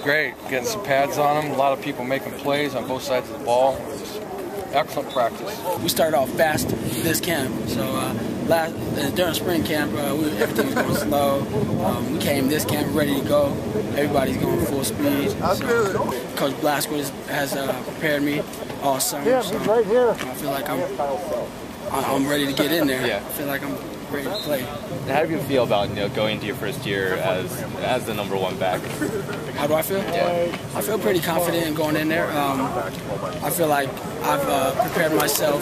great. Getting some pads on them. A lot of people making plays on both sides of the ball. Just excellent practice. We started off fast this camp. So during spring camp, everything was going slow. We came this camp ready to go. Everybody's going full speed. So Coach Blasquez has prepared me all summer. So I feel like I'm ready to get in there. Yeah. I feel like I'm ready to play. How do you feel about going into your first year as the #1 back? How do I feel? Yeah. I feel pretty confident in going in there. I feel like I've prepared myself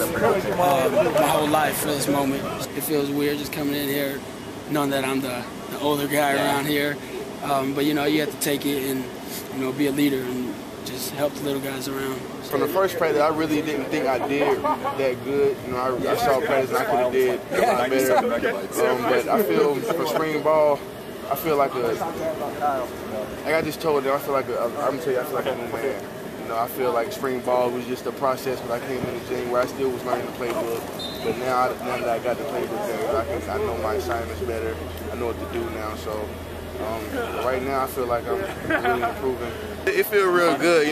my whole life for this moment. It feels weird just coming in here, knowing that I'm the older guy around here. But you have to take it and be a leader and just help the little guys around. From the first practice, I really didn't think I did that good. I saw practice and I could have did a lot better. But I feel for spring ball, I feel like I just told them, I feel like I'm gonna tell you, I feel like a new man. I feel like spring ball was just a process when I came in January. I still was learning the playbook, but now that I got the playbook there, I know my assignments better. I know what to do now. So right now, I feel like I'm really improving. It feels real good,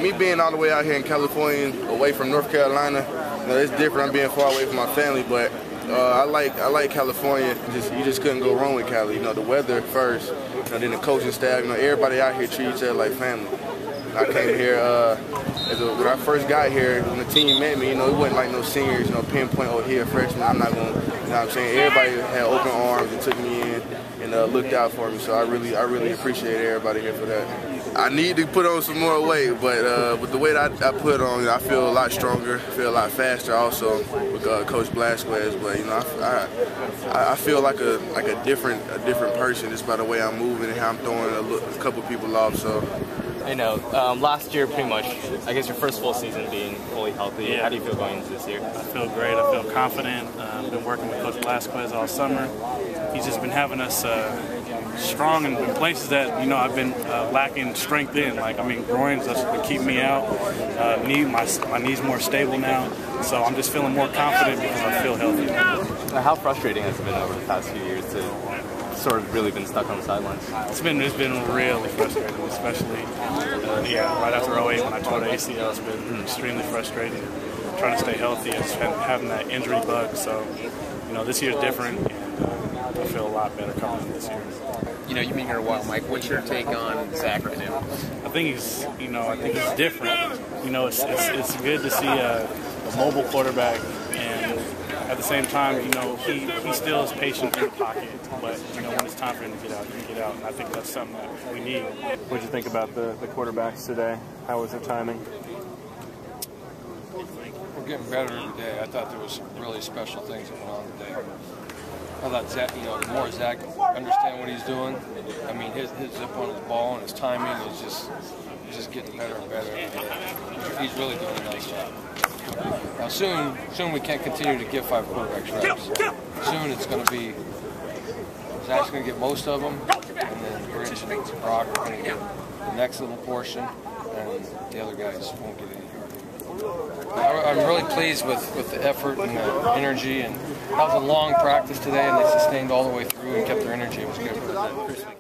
me being all the way out here in California, away from North Carolina. It's different. I'm being far away from my family, but I like California. You just couldn't go wrong with Cali. The weather first, then the coaching staff. Everybody out here treats each other like family. I came here when I first got here. When the team met me, it wasn't like no seniors, pinpoint. Oh, here, freshman. I'm not gonna. What I'm saying? Everybody had open arms and took me in and looked out for me. So I really appreciate everybody here for that. I need to put on some more weight, but with the weight I put on, I feel a lot stronger, feel a lot faster also with Coach Blasquez. But I feel like a different person just by the way I'm moving and how I'm throwing a couple people off. So. Last year pretty much, I guess your first full season being fully healthy. Yeah. How do you feel going into this year? I feel great. I feel confident. I've been working with Coach Blasquez all summer. He's just been having us strong in places that I've been lacking strength in. Groins that's been keeping me out. My knee's more stable now, so I'm just feeling more confident because I feel healthy. How frustrating has it been over the past few years to sort of really been stuck on the sidelines? It's been really frustrating, especially right after 08 when I tore the ACL. It's been extremely frustrating. Trying to stay healthy and having that injury bug. So this year's different, and I feel a lot better coming in this year. You've been here a while, Mike. What's your take on Zach right now? I think he's different. It's good to see a mobile quarterback, and at the same time, he still is patient in the pocket. But when it's time for him to get out, he can get out, and I think that's something that we need. What did you think about the quarterbacks today? How was their timing? We're getting better every day. I thought there was some really special things that went on today. I thought Zach, the more Zach understand what he's doing, his zip on his ball and his timing is just getting better and better. He's really doing a nice job. Now soon we can't continue to give 5 quarterbacks reps. Soon it's going to be Zach's going to get most of them, and then Rich and Brock are going to get the next little portion, and the other guys won't get any. I'm really pleased with the effort and the energy, and that was a long practice today, and they sustained all the way through and kept their energy. It was good.